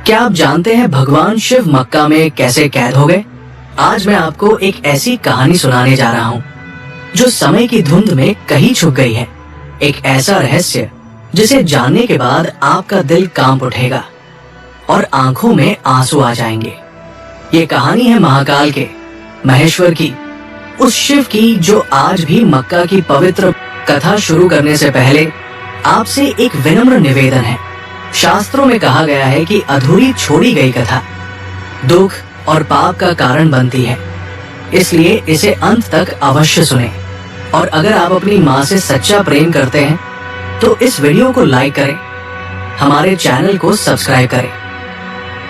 क्या आप जानते हैं भगवान शिव मक्का में कैसे कैद हो गए? आज मैं आपको एक ऐसी कहानी सुनाने जा रहा हूँ जो समय की धुंध में कहीं छुप गई है। एक ऐसा रहस्य जिसे जानने के बाद आपका दिल कांप उठेगा और आंखों में आंसू आ जाएंगे। ये कहानी है महाकाल के, महेश्वर की, उस शिव की जो आज भी मक्का की पवित्र कथा शुरू करने से पहले आपसे एक विनम्र निवेदन है। शास्त्रों में कहा गया है कि अधूरी छोड़ी गई कथा दुख और पाप का कारण बनती है, इसलिए इसे अंत तक अवश्य सुनें। और अगर आप अपनी माँ से सच्चा प्रेम करते हैं तो इस वीडियो को लाइक करें, हमारे चैनल को सब्सक्राइब करें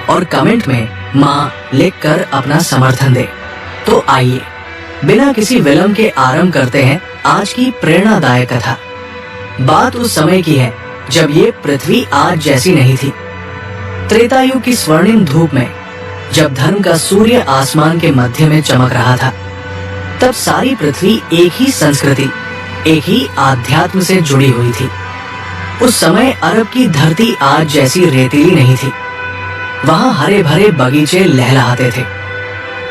और कमेंट में माँ लिखकर अपना समर्थन दें। तो आइए बिना किसी विलंब के आरंभ करते हैं आज की प्रेरणादायक कथा। बात उस समय की है जब ये पृथ्वी आज जैसी नहीं थी। त्रेतायुग की स्वर्णिम धूप में जब धर्म का सूर्य आसमान के मध्य में चमक रहा था, तब सारी पृथ्वी एक ही संस्कृति, एक ही आध्यात्म से जुड़ी हुई थी। उस समय अरब की धरती आज जैसी रेतीली नहीं थी। वहाँ हरे भरे बगीचे लहलहाते थे,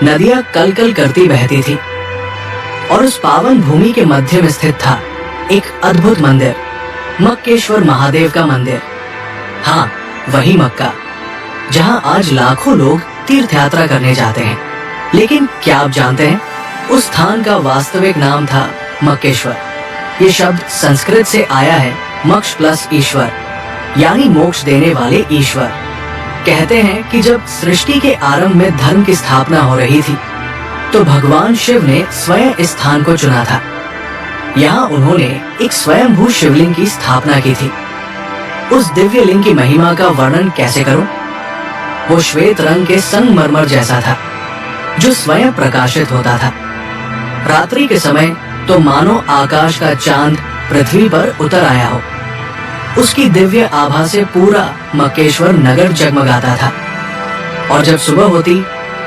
नदियां कल कल करती बहती थी और उस पावन भूमि के मध्य में स्थित था एक अद्भुत मंदिर, मक्केश्वर महादेव का मंदिर। हाँ, वही मक्का जहाँ आज लाखों लोग तीर्थ यात्रा करने जाते हैं। लेकिन क्या आप जानते हैं, उस स्थान का वास्तविक नाम था मक्केश्वर। ये शब्द संस्कृत से आया है मक्ष प्लस ईश्वर, यानी मोक्ष देने वाले ईश्वर। कहते हैं कि जब सृष्टि के आरंभ में धर्म की स्थापना हो रही थी तो भगवान शिव ने स्वयं इस स्थान को चुना था। यहाँ उन्होंने एक स्वयंभू शिवलिंग की स्थापना की थी। उस दिव्य लिंग की महिमा का वर्णन कैसे करूं? वो श्वेत रंग के संगमरमर जैसा था जो स्वयं प्रकाशित होता था। रात्रि के समय तो मानो आकाश का चांद पृथ्वी पर उतर आया हो। उसकी दिव्य आभा से पूरा मक्केश्वर नगर जगमगाता था और जब सुबह होती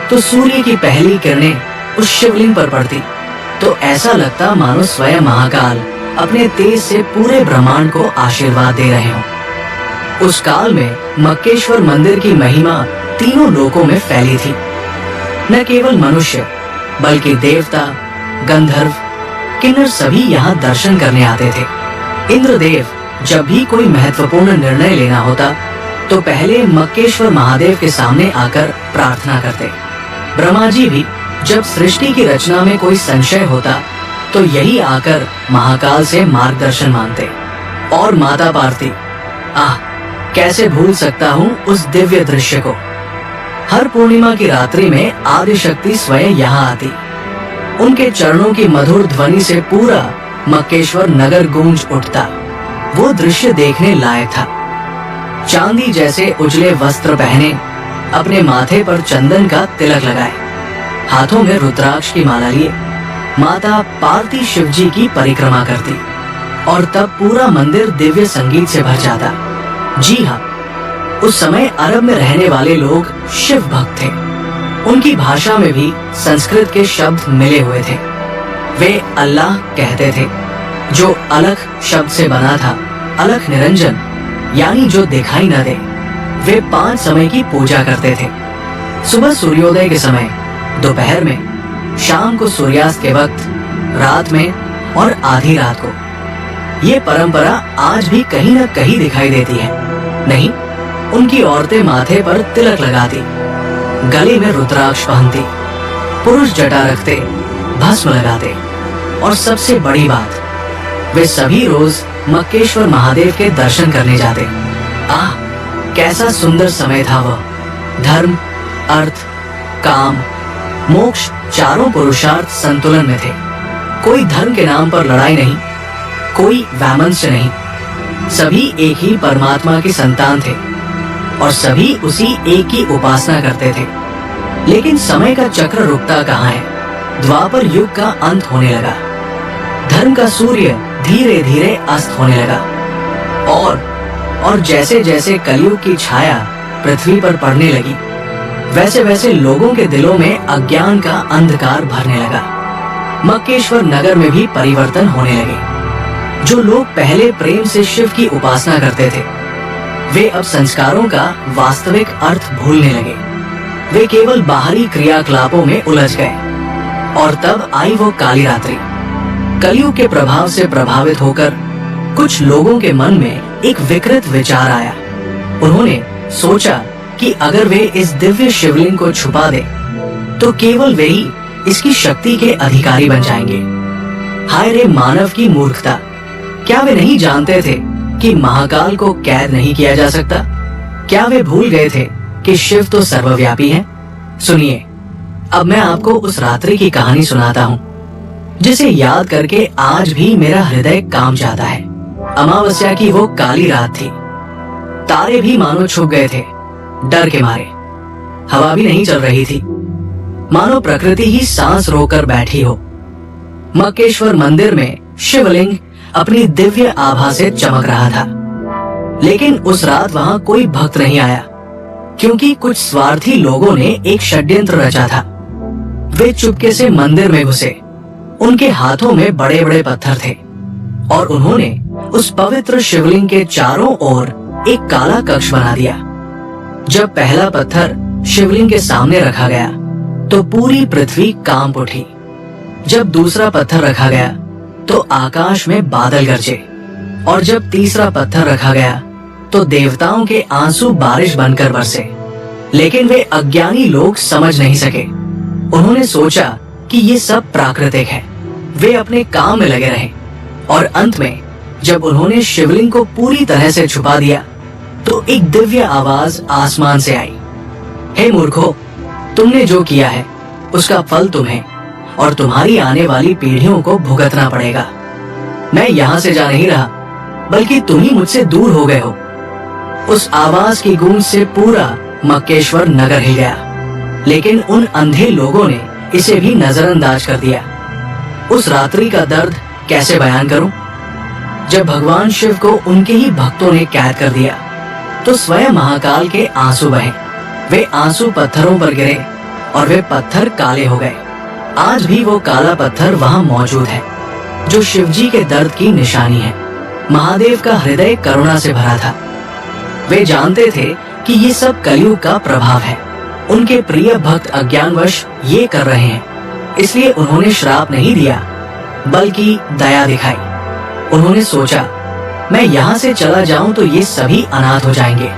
तो सूर्य की पहली किरणें उस शिवलिंग पर पड़ती तो ऐसा लगता मानो स्वयं महाकाल अपने तेज से पूरे ब्रह्मांड को आशीर्वाद दे रहे हों। उस काल में मक्केश्वर मंदिर की महिमा तीनों लोकों में फैली थी। न केवल मनुष्य बल्कि देवता, गंधर्व, किन्नर सभी यहाँ दर्शन करने आते थे। इंद्रदेव जब भी कोई महत्वपूर्ण निर्णय लेना होता तो पहले मक्केश्वर महादेव के सामने आकर प्रार्थना करते। ब्रह्मा जी भी जब सृष्टि की रचना में कोई संशय होता तो यही आकर महाकाल से मार्गदर्शन मांगते। और माता पार्वती, कैसे भूल सकता हूँ उस दिव्य दृश्य को। हर पूर्णिमा की रात्रि में आदि शक्ति स्वयं यहाँ आती। उनके चरणों की मधुर ध्वनि से पूरा मक्केश्वर नगर गूंज उठता। वो दृश्य देखने लायक था। चांदी जैसे उजले वस्त्र पहने, अपने माथे पर चंदन का तिलक लगाए, हाथों में रुद्राक्ष की माला लिए माता पार्वती शिव जी की परिक्रमा करती और तब पूरा मंदिर दिव्य संगीत से भर जाता। जी हाँ, उस समय अरब में रहने वाले लोग शिव भक्त थे। उनकी भाषा में भी संस्कृत के शब्द मिले हुए थे। वे अल्लाह कहते थे जो अलख शब्द से बना था। अलख निरंजन यानी जो दिखाई न दे। वे 5 समय की पूजा करते थे। सुबह सूर्योदय के समय, दोपहर में, शाम को सूर्यास्त के वक्त, रात में और आधी रात को। ये परंपरा आज भी कहीं न कहीं दिखाई देती है। नहीं, उनकी औरतें माथे पर तिलक लगाती, गले में रुद्राक्ष पहनती, पुरुष जटा रखते, भस्म लगाते और सबसे बड़ी बात, वे सभी रोज मक्केश्वर महादेव के दर्शन करने जाते। कैसा सुंदर समय था वह। धर्म, अर्थ, काम, मोक्ष चारों पुरुषार्थ संतुलन में थे। कोई धर्म के नाम पर लड़ाई नहीं, कोई वैमनस्य नहीं। सभी एक ही परमात्मा की संतान थे और सभी उसी एक की उपासना करते थे। लेकिन समय का चक्र रुकता कहाँ है। द्वापर युग का अंत होने लगा। धर्म का सूर्य धीरे धीरे अस्त होने लगा और जैसे जैसे कलयुग की छाया पृथ्वी पर पड़ने लगी, वैसे वैसे लोगों के दिलों में अज्ञान का अंधकार भरने लगा। मक्केश्वर नगर में भी परिवर्तन होने लगे। जो लोग पहले प्रेम से शिव की उपासना करते थे, वे अब संस्कारों का वास्तविक अर्थ भूलने लगे। वे केवल बाहरी क्रियाकलापों में उलझ गए। और तब आई वो काली रात्रि। कलयुग के प्रभाव से प्रभावित होकर कुछ लोगों के मन में एक विकृत विचार आया। उन्होंने सोचा कि अगर वे इस दिव्य शिवलिंग को छुपा दे तो केवल वे ही इसकी शक्ति के अधिकारी बन जाएंगे। हाय रे मानव की मूर्खता! क्या वे नहीं जानते थे कि महाकाल को कैद नहीं किया जा सकता? क्या वे भूल गए थे कि शिव तो सर्वव्यापी है? सुनिए, अब मैं आपको उस रात्रि की कहानी सुनाता हूँ जिसे याद करके आज भी मेरा हृदय कांप जाता है। अमावस्या की वो काली रात थी। तारे भी मानो छुप गए थे डर के मारे। हवा भी नहीं चल रही थी, मानो प्रकृति ही सांस रोकर बैठी हो। मक्केश्वर मंदिर में शिवलिंग अपनी दिव्य आभा से चमक रहा था। लेकिन उस रात वहां कोई भक्त नहीं आया, क्योंकि कुछ स्वार्थी लोगों ने एक षड्यंत्र रचा था। वे चुपके से मंदिर में घुसे। उनके हाथों में बड़े बड़े पत्थर थे और उन्होंने उस पवित्र शिवलिंग के चारों ओर एक काला कक्ष बना दिया। जब पहला पत्थर शिवलिंग के सामने रखा गया तो पूरी पृथ्वी कांप उठी। जब दूसरा पत्थर रखा गया तो आकाश में बादल गरजे। और जब तीसरा पत्थर रखा गया तो देवताओं के आंसू बारिश बनकर बरसे। लेकिन वे अज्ञानी लोग समझ नहीं सके। उन्होंने सोचा कि ये सब प्राकृतिक है। वे अपने काम में लगे रहे और अंत में जब उन्होंने शिवलिंग को पूरी तरह से छुपा दिया तो एक दिव्य आवाज आसमान से आई, हे मूर्खों, तुमने जो किया है उसका फल तुम्हें और तुम्हारी आने वाली पीढ़ियों को भुगतना पड़ेगा। मैं यहाँ से जा नहीं रहा, बल्कि तुम ही मुझसे दूर हो गए हो। उस आवाज की गूंज से पूरा मक्केश्वर नगर हिल गया। लेकिन उन अंधे लोगों ने इसे भी नजरअंदाज कर दिया। उस रात्रि का दर्द कैसे बयान करूं? जब भगवान शिव को उनके ही भक्तों ने कैद कर दिया तो स्वयं महाकाल के आंसू बहे। वे आंसू पत्थरों पर गिरे और वे पत्थर काले हो गए। आज भी वो काला पत्थर वहां मौजूद है जो शिवजी के दर्द की निशानी है। महादेव का हृदय करुणा से भरा था। वे जानते थे कि ये सब कलयुग का प्रभाव है। उनके प्रिय भक्त अज्ञानवश ये कर रहे हैं, इसलिए उन्होंने श्राप नहीं दिया बल्कि दया दिखाई। उन्होंने सोचा, मैं यहाँ से चला जाऊं तो ये सभी अनाथ हो जाएंगे।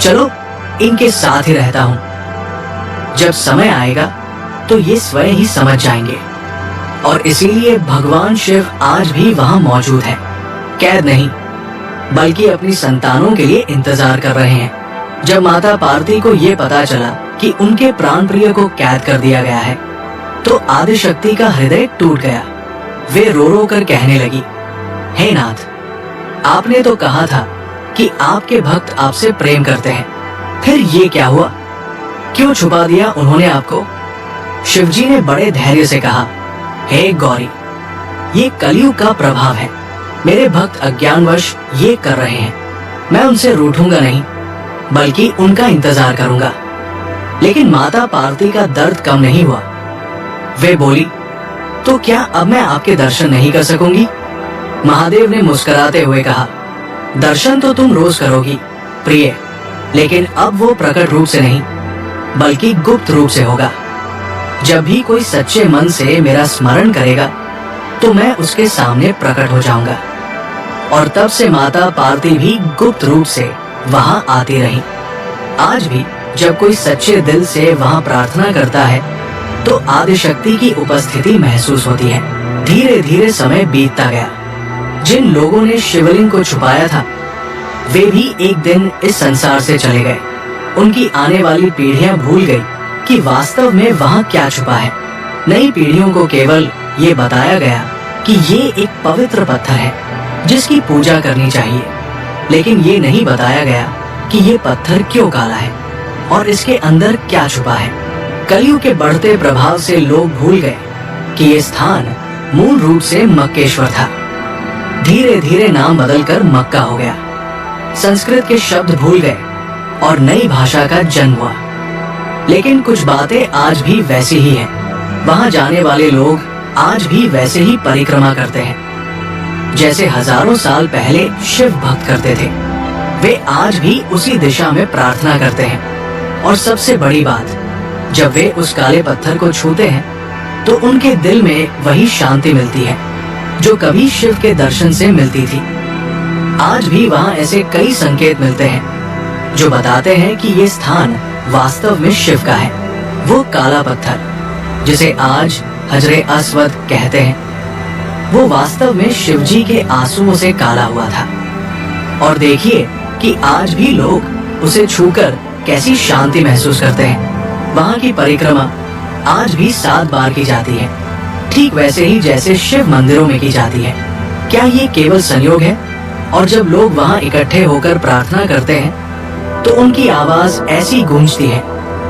चलो इनके साथ ही रहता हूँ। जब समय आएगा तो ये स्वयं ही समझ जाएंगे। और इसीलिए भगवान शिव आज भी वहाँ मौजूद है। कैद नहीं, बल्कि अपनी संतानों के लिए इंतजार कर रहे हैं। जब माता पार्वती को ये पता चला कि उनके प्राण प्रिय को कैद कर दिया गया है तो आदिशक्ति का हृदय टूट गया। वे रो रो कर कहने लगी, हे नाथ, आपने तो कहा था कि आपके भक्त आपसे प्रेम करते हैं, फिर ये क्या हुआ? क्यों छुपा दिया उन्होंने आपको? शिवजी ने बड़े धैर्य से कहा, हे गौरी, ये कलयुग का प्रभाव है। मेरे भक्त अज्ञानवश ये कर रहे हैं। मैं उनसे रूठूंगा नहीं, बल्कि उनका इंतजार करूंगा। लेकिन माता पार्वती का दर्द कम नहीं हुआ। वे बोली, तो क्या अब मैं आपके दर्शन नहीं कर सकूंगी? महादेव ने मुस्कुराते हुए कहा, दर्शन तो तुम रोज करोगी प्रिय, लेकिन अब वो प्रकट रूप से नहीं बल्कि गुप्त रूप से होगा। जब भी कोई सच्चे मन से मेरा स्मरण करेगा तो मैं उसके सामने प्रकट हो जाऊंगा। और तब से माता पार्वती भी गुप्त रूप से वहां आती रही। आज भी जब कोई सच्चे दिल से वहां प्रार्थना करता है तो आदिशक्ति की उपस्थिति महसूस होती है। धीरे धीरे समय बीतता गया। जिन लोगों ने शिवलिंग को छुपाया था वे भी एक दिन इस संसार से चले गए। उनकी आने वाली पीढ़ियां भूल गई कि वास्तव में वहां क्या छुपा है। नई पीढ़ियों को केवल ये बताया गया कि ये एक पवित्र पत्थर है जिसकी पूजा करनी चाहिए, लेकिन ये नहीं बताया गया कि ये पत्थर क्यों काला है और इसके अंदर क्या छुपा है। कलयुग के बढ़ते प्रभाव से लोग भूल गए कि ये स्थान मूल रूप से मक्केश्वर था। धीरे धीरे नाम बदलकर मक्का हो गया। संस्कृत के शब्द भूल गए और नई भाषा का जन्म हुआ। लेकिन कुछ बातें आज भी वैसी ही हैं। वहां जाने वाले लोग आज भी वैसे ही परिक्रमा करते हैं जैसे हजारों साल पहले शिव भक्त करते थे। वे आज भी उसी दिशा में प्रार्थना करते हैं। और सबसे बड़ी बात, जब वे उस काले पत्थर को छूते हैं तो उनके दिल में वही शांति मिलती है जो कभी शिव के दर्शन से मिलती थी। आज भी वहाँ ऐसे कई संकेत मिलते हैं जो बताते हैं कि ये स्थान वास्तव में शिव का है। वो काला पत्थर जिसे आज हजरे अस्वद कहते हैं, वो वास्तव में शिवजी के आंसुओं से काला हुआ था। और देखिए कि आज भी लोग उसे छूकर कैसी शांति महसूस करते हैं। वहाँ की परिक्रमा आज भी 7 बार की जाती है, ठीक वैसे ही जैसे शिव मंदिरों में की जाती है। क्या ये केवल संयोग है? और जब लोग वहाँ इकट्ठे होकर प्रार्थना करते हैं तो उनकी आवाज ऐसी गूंजती है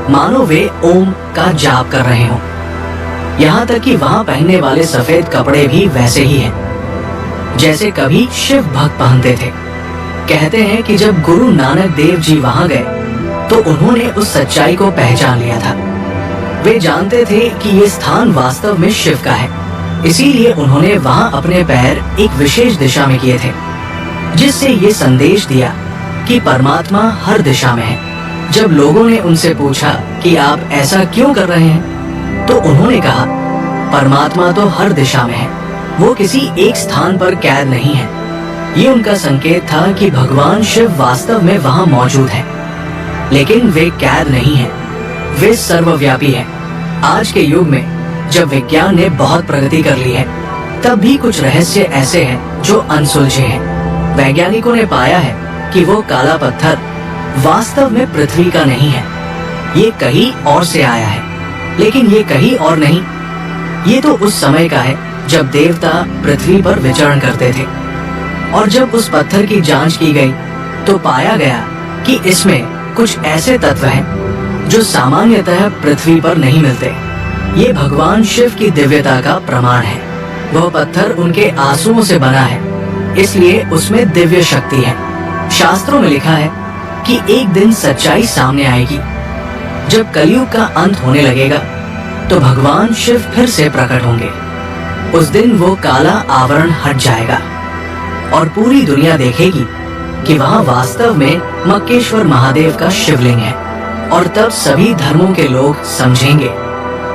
मानो वे ओम का जाप कर रहे हों। यहाँ तक कि वहाँ पहनने वाले सफेद कपड़े भी वैसे ही हैं जैसे कभी शिव भक्त पहनते थे। कहते हैं कि जब गुरु नानक देव जी वहाँ गए तो उन्होंने उस सच्चाई को पहचान लिया था। वे जानते थे कि ये स्थान वास्तव में शिव का है, इसीलिए उन्होंने वहाँ अपने पैर एक विशेष दिशा में किए थे, जिससे ये संदेश दिया कि परमात्मा हर दिशा में है। जब लोगों ने उनसे पूछा कि आप ऐसा क्यों कर रहे हैं, तो उन्होंने कहा, परमात्मा तो हर दिशा में है, वो किसी एक स्थान पर कैद नहीं है। ये उनका संकेत था कि भगवान शिव वास्तव में वहाँ मौजूद है, लेकिन वे कैद नहीं है, वे सर्वव्यापी है। आज के युग में जब विज्ञान ने बहुत प्रगति कर ली है, तब भी कुछ रहस्य ऐसे हैं जो अनसुलझे हैं। वैज्ञानिकों ने पाया है कि वो काला पत्थर वास्तव में पृथ्वी का नहीं है, ये कहीं और से आया है। लेकिन ये कहीं और नहीं, ये तो उस समय का है जब देवता पृथ्वी पर विचरण करते थे। और जब उस पत्थर की जांच की गई तो पाया गया कि इसमें कुछ ऐसे तत्व हैं जो सामान्यतः पृथ्वी पर नहीं मिलते। ये भगवान शिव की दिव्यता का प्रमाण है। वह पत्थर उनके आंसुओं से बना है, इसलिए उसमें दिव्य शक्ति है। शास्त्रों में लिखा है कि एक दिन सच्चाई सामने आएगी। जब कलयुग का अंत होने लगेगा तो भगवान शिव फिर से प्रकट होंगे। उस दिन वो काला आवरण हट जाएगा और पूरी दुनिया देखेगी कि वहाँ वास्तव में मक्केश्वर महादेव का शिवलिंग है। और तब सभी धर्मों के लोग समझेंगे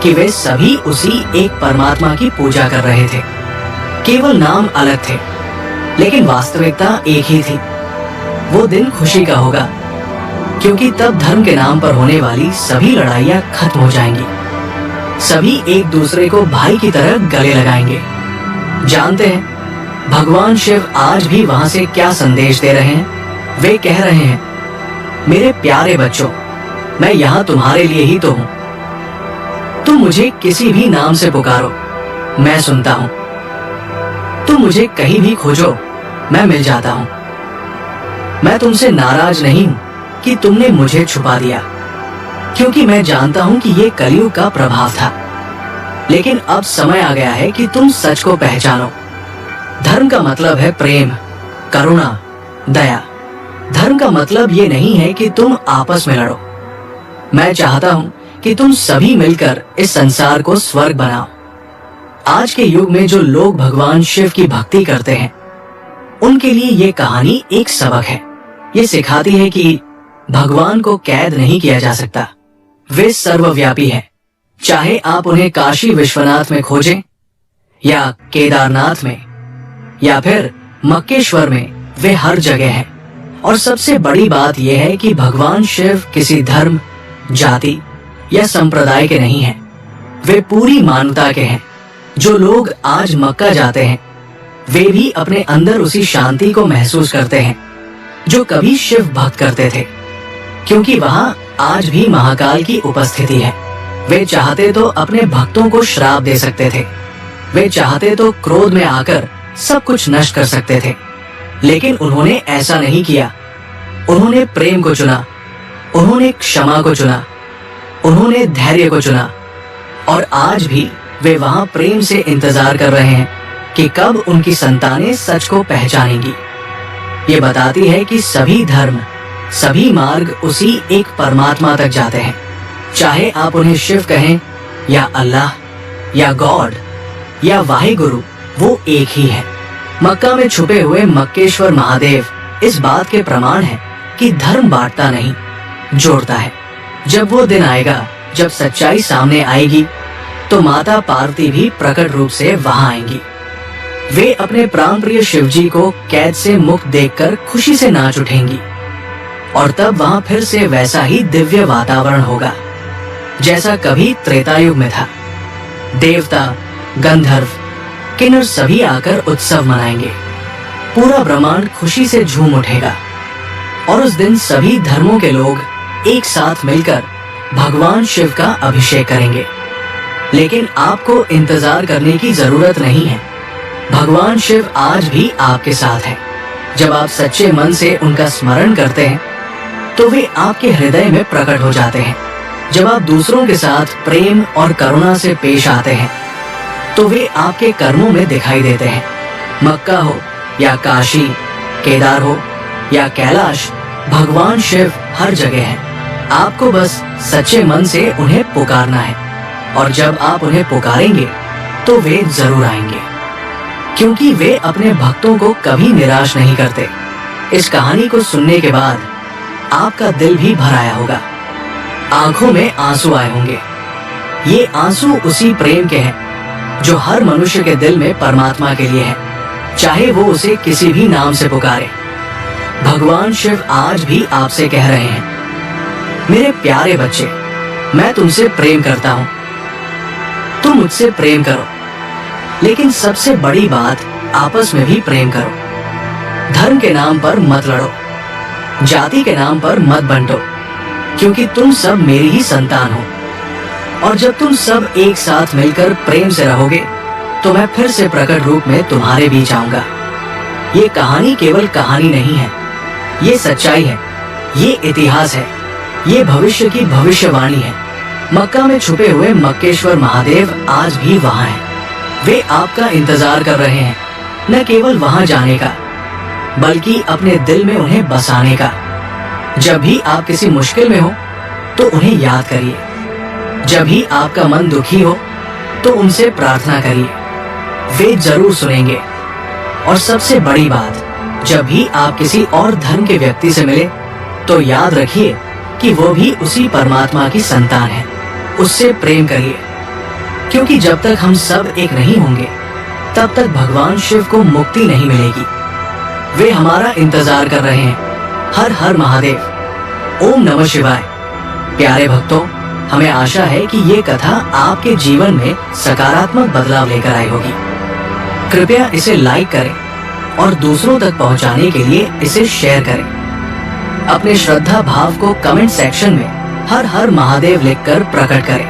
कि वे सभी उसी एक परमात्मा की पूजा कर रहे थे। केवल नाम अलग थे, लेकिन वास्तविकता एक ही थी। वो दिन खुशी का होगा, क्योंकि तब धर्म के नाम पर होने वाली सभी लड़ाइयाँ खत्म हो जाएंगी। सभी एक दूसरे को भाई की तरह गले लगाएंगे। जानते हैं भगवान शिव आज भी वहाँ से क्या संदेश दे रहे हैं? वे कह रहे हैं, मेरे प्यारे बच्चों, मैं यहाँ तुम्हारे लिए ही तो हूँ। तुम मुझे किसी भी नाम से पुकारो, मैं सुनता हूँ। तुम मुझे कहीं भी खोजो, मैं मिल जाता हूँ। मैं तुमसे नाराज नहीं हूँ कि तुमने मुझे छुपा दिया, क्योंकि मैं जानता हूं कि ये कलयुग का प्रभाव था। लेकिन अब समय आ गया है कि तुम सच को पहचानो। धर्म का मतलब है प्रेम, करुणा, दया। धर्म का मतलब ये नहीं है कि तुम आपस में लड़ो। मैं चाहता हूं कि तुम सभी मिलकर इस संसार को स्वर्ग बनाओ। आज के युग में जो लोग भगवान शिव की भक्ति करते हैं, उनके लिए ये कहानी एक सबक है। ये सिखाती है कि भगवान को कैद नहीं किया जा सकता। वे सर्वव्यापी हैं। चाहे आप उन्हें काशी विश्वनाथ में खोजें, या केदारनाथ में, या फिर मक्केश्वर में, वे हर जगह हैं। और सबसे बड़ी बात यह है कि भगवान शिव किसी धर्म, जाति या संप्रदाय के नहीं हैं। वे पूरी मानवता के हैं। जो लोग आज मक्का जाते हैं, वे भी अपने अंदर उसी शांति को महसूस करते हैं जो कभी शिव भक्त करते थे, क्योंकि वहाँ आज भी महाकाल की उपस्थिति है। वे चाहते तो अपने भक्तों को श्राप दे सकते थे, वे चाहते तो क्रोध में आकर सब कुछ नष्ट कर सकते थे, लेकिन उन्होंने ऐसा नहीं किया। उन्होंने प्रेम को चुना, उन्होंने क्षमा को चुना, उन्होंने धैर्य को चुना। और आज भी वे वहाँ प्रेम से इंतजार कर रहे हैं कि कब उनकी संतानें सच को पहचानेंगी। ये बताती है कि सभी धर्म, सभी मार्ग उसी एक परमात्मा तक जाते हैं। चाहे आप उन्हें शिव कहें, या अल्लाह, या गॉड, या वाहिगुरु, वो एक ही है। मक्का में छुपे हुए मक्केश्वर महादेव इस बात के प्रमाण है कि धर्म बांटता नहीं, जोड़ता है। जब वो दिन आएगा जब सच्चाई सामने आएगी, तो माता पार्वती भी प्रकट रूप से वहां आएंगी। वे अपने प्राण प्रिय शिव जी को कैद से मुक्त देखकर खुशी से नाच उठेंगी और तब वहां फिर से वैसा ही दिव्य वातावरण होगा जैसा कभी त्रेतायुग में था। देवता, गंधर्व, किन्नर सभी आकर उत्सव मनाएंगे। पूरा ब्रह्मांड खुशी से झूम उठेगा और उस दिन सभी धर्मों के लोग एक साथ मिलकर भगवान शिव का अभिषेक करेंगे। लेकिन आपको इंतजार करने की जरूरत नहीं है। भगवान शिव आज भी आपके साथ है। जब आप सच्चे मन से उनका स्मरण करते हैं तो वे आपके हृदय में प्रकट हो जाते हैं। जब आप दूसरों के साथ प्रेम और करुणा से पेश आते हैं तो वे आपके कर्मों में दिखाई देते हैं। मक्का हो या काशी, केदार हो या कैलाश, भगवान शिव हर जगह हैं। आपको बस सच्चे मन से उन्हें पुकारना है और जब आप उन्हें पुकारेंगे तो वे जरूर आएंगे, क्योंकि वे अपने भक्तों को कभी निराश नहीं करते। इस कहानी को सुनने के बाद आपका दिल भी भर आया होगा, आंखों में आंसू आए होंगे। ये आंसू उसी प्रेम के हैं जो हर मनुष्य के दिल में परमात्मा के लिए है, चाहे वो उसे किसी भी नाम से पुकारे। भगवान शिव आज भी आपसे कह रहे हैं, मेरे प्यारे बच्चे, मैं तुमसे प्रेम करता हूँ, तुम मुझसे प्रेम करो। लेकिन सबसे बड़ी बात, आपस में भी प्रेम करो। धर्म के नाम पर मत लड़ो, जाति के नाम पर मत बंटो, क्योंकि तुम सब मेरी ही संतान हो। और जब तुम सब एक साथ मिलकर प्रेम से रहोगे तो मैं फिर से प्रकट रूप में तुम्हारे बीच आऊंगा। ये कहानी केवल कहानी नहीं है, ये सच्चाई है, ये इतिहास है, ये भविष्य की भविष्यवाणी है। मक्का में छुपे हुए मक्केश्वर महादेव आज भी वहाँ हैं। वे आपका इंतजार कर रहे हैं, न केवल वहाँ जाने का, बल्कि अपने दिल में उन्हें बसाने का। जब भी आप किसी मुश्किल में हो तो उन्हें याद करिए। जब भी आपका मन दुखी हो तो उनसे प्रार्थना करिए, वे जरूर सुनेंगे। और सबसे बड़ी बात, जब भी आप किसी और धर्म के व्यक्ति से मिले तो याद रखिए कि वो भी उसी परमात्मा की संतान है। उससे प्रेम करिए, क्योंकि जब तक हम सब एक नहीं होंगे तब तक भगवान शिव को मुक्ति नहीं मिलेगी। वे हमारा इंतजार कर रहे हैं। हर हर महादेव। ओम नमः शिवाय। प्यारे भक्तों, हमें आशा है कि ये कथा आपके जीवन में सकारात्मक बदलाव लेकर आई होगी। कृपया इसे लाइक करें और दूसरों तक पहुंचाने के लिए इसे शेयर करें। अपने श्रद्धा भाव को कमेंट सेक्शन में हर हर महादेव लिखकर प्रकट करें।